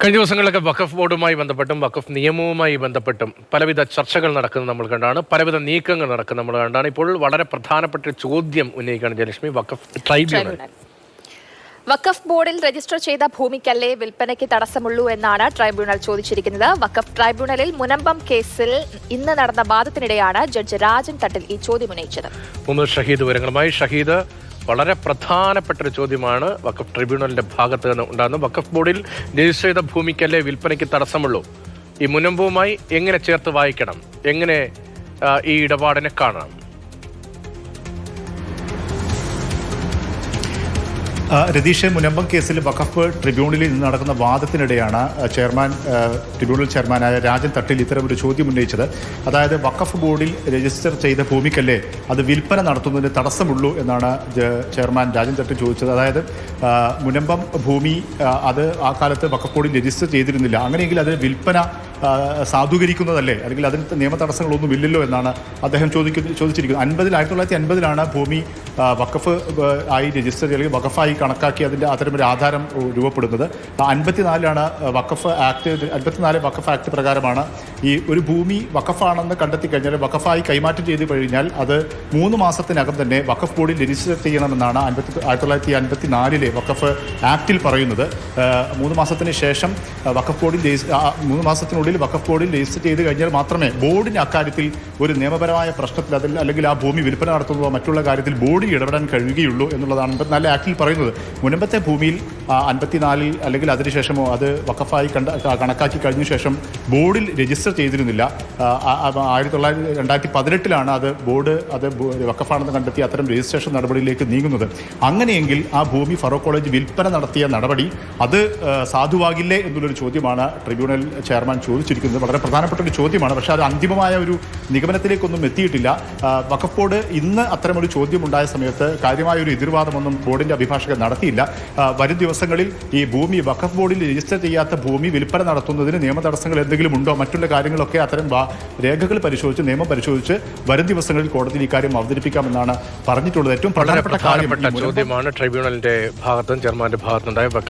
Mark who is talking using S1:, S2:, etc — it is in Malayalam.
S1: കഴിഞ്ഞ ദിവസങ്ങളിലൊക്കെ വഖഫ് ബോർഡുമായി ബന്ധപ്പെട്ടും വഖഫ് നിയമവുമായി ബന്ധപ്പെട്ടും പലവിധ ചർച്ചകൾ നടക്കുന്നത് നമ്മൾ കണ്ടാണ്, പലവിധ നീക്കങ്ങൾ നടക്കുന്നത് നമ്മൾ കണ്ടാണ്. ഇപ്പോൾ വളരെ പ്രധാനപ്പെട്ട ചോദ്യം ഉന്നയിക്കുകയാണ് ജയലക്ഷ്മി. വഖഫ് ട്രൈബ്യൂണൽ
S2: വഖഫ് ബോർഡിൽ രജിസ്റ്റർ ചെയ്ത ഭൂമിക്കല്ലേ വിൽപ്പനയ്ക്ക് തടസ്സമുള്ളൂ എന്നാണ് ട്രൈബ്യൂണൽ ചോദിച്ചിരിക്കുന്നത്. വഖഫ് ട്രൈബ്യൂണലിൽ മുനമ്പം കേസിൽ ഇന്ന് നടന്ന വാദത്തിനിടെയാണ് ജഡ്ജി രാജൻ തട്ടിൽ ഈ ചോദ്യം ഉന്നയിച്ചത്.
S1: മുഹമ്മദ് ഷഹീദ് വിവരങ്ങളുമായി. ഷഹീദ്, വളരെ പ്രധാനപ്പെട്ട ഒരു ചോദ്യമാണ് വഖഫ് ട്രിബ്യൂണലിന്റെ ഭാഗത്ത് നിന്ന് ഉണ്ടാകുന്നത്. വഖഫ് ബോർഡിൽ രജിസ്റ്റർ ചെയ്ത ഭൂമിക്കല്ലേ വിൽപ്പനയ്ക്ക് തടസ്സമുള്ളൂ. ഈ മുനമ്പവുമായി എങ്ങനെ ചേർത്ത് വായിക്കണം, എങ്ങനെ ഈ ഇടപാടിനെ കാണണം?
S3: രതീഷ്, മുനമ്പം കേസിൽ വഖഫ് ട്രിബ്യൂണലിൽ നിന്ന് നടക്കുന്ന വാദത്തിനിടെയാണ് ട്രിബ്യൂണൽ ചെയർമാനായ രാജൻ തട്ടിൽ ഇത്തരം ഒരു ചോദ്യം ഉന്നയിച്ചത്. അതായത് വഖഫ് ബോർഡിൽ രജിസ്റ്റർ ചെയ്ത ഭൂമിക്കല്ലേ അത് വിൽപ്പന നടത്തുന്നതിന് തടസ്സമുള്ളൂ എന്നാണ് ചെയർമാൻ രാജൻ തട്ടിൽ ചോദിച്ചത്. അതായത് മുനമ്പം ഭൂമി അത് ആ കാലത്ത് വഖഫ് ബോർഡിൽ രജിസ്റ്റർ ചെയ്തിരുന്നില്ല, അങ്ങനെയെങ്കിൽ അത് വിൽപ്പന സാധൂകരിക്കുന്നതല്ലേ, അല്ലെങ്കിൽ അതിന് നിയമ തടസ്സങ്ങളൊന്നും ഇല്ലല്ലോ എന്നാണ് അദ്ദേഹം ചോദിച്ചിരിക്കുന്നത്. 1950 ഭൂമി വഖഫ് ആയി രജിസ്റ്റർ അല്ലെങ്കിൽ വഖഫായി കണക്കാക്കി അതിൻ്റെ അത്തരമൊരു ആധാരം രൂപപ്പെടുന്നത്. 54 വഖഫ് ആക്ട് പ്രകാരമാണ് ഈ ഒരു ഭൂമി വഖഫാണെന്ന് കണ്ടെത്തി കഴിഞ്ഞാൽ, വഖഫായി കൈമാറ്റം ചെയ്ത് കഴിഞ്ഞാൽ അത് 3 മാസത്തിനകം തന്നെ വഖഫ് ബോർഡിൽ രജിസ്റ്റർ ചെയ്യണമെന്നാണ് 1954 വഖഫ് ആക്ടിൽ പറയുന്നത്. 3 മാസത്തിന് ശേഷം വഖഫ് ബോർഡിൽ 3 മാസത്തിനുള്ളിൽ വഖഫ് ബോർഡിൽ രജിസ്റ്റർ ചെയ്ത് കഴിഞ്ഞാൽ മാത്രമേ ബോർഡിന് അക്കാര്യത്തിൽ ഒരു നിയമപരമായ പ്രശ്നത്തിൽ അല്ലെങ്കിൽ ആ ഭൂമി വിൽപ്പന നടത്തുന്നതോ മറ്റുള്ള കാര്യത്തിൽ ബോർഡിൽ ഇടപെടാൻ കഴിയുകയുള്ളൂ എന്നുള്ളതാണ് 54 ആക്ടിൽ പറയുന്നത്. മുൻപത്തെ ഭൂമിയിൽ 54 അല്ലെങ്കിൽ അതിനുശേഷമോ അത് വഖഫായി കണക്കാക്കി കഴിഞ്ഞ ശേഷം ബോർഡിൽ രജിസ്റ്റർ ചെയ്തിരുന്നില്ല. 2018 അത് ബോർഡ് വഖഫാണെന്ന് കണ്ടെത്തി അത്തരം രജിസ്ട്രേഷൻ നടപടിയിലേക്ക് നീങ്ങുന്നത്. അങ്ങനെയെങ്കിൽ ആ ഭൂമി ഫറൂഖ് കോളേജ് വിൽപ്പന നടത്തിയ നടപടി അത് സാധുവാകില്ലേ എന്നുള്ളൊരു ചോദ്യമാണ് ട്രിബ്യൂണൽ ചെയർമാൻ ചോദിച്ചിരിക്കുന്നത്. വളരെ പ്രധാനപ്പെട്ട ഒരു ചോദ്യമാണ്, പക്ഷേ അത് അന്തിമമായ ഒരു നിഗമനത്തിലേക്കൊന്നും എത്തിയിട്ടില്ല. വഖഫ് ബോർഡ് ഇന്ന് അത്തരമൊരു ചോദ്യം ഉണ്ടായ സമയത്ത് കാര്യമായ ഒരു എതിർവാദമൊന്നും ബോർഡിന്റെ അഭിഭാഷകൻ നടത്തിയില്ല. വരും ദിവസങ്ങളിൽ ഈ ഭൂമി വഖഫ് ബോർഡിൽ രജിസ്റ്റർ ചെയ്യാത്ത ഭൂമി വിൽപ്പന നടത്തുന്നതിന് നിയമ തടസ്സങ്ങൾ എന്തെങ്കിലും ഉണ്ടോ, മറ്റുള്ള കാര്യങ്ങളൊക്കെ അത്തരം രേഖകൾ പരിശോധിച്ച് നിയമം പരിശോധിച്ച് വരും ദിവസങ്ങളിൽ കോടതിയിൽ ഇക്കാര്യം അവതരിപ്പിക്കാമെന്നാണ് പറഞ്ഞിട്ടുള്ളത്. ഏറ്റവും പ്രധാനപ്പെട്ട
S1: ചോദ്യമാണ് ട്രൈബ്യൂണലിന്റെ ഭാഗത്തും ചെയർമാന്റെ ഭാഗത്തുണ്ടായ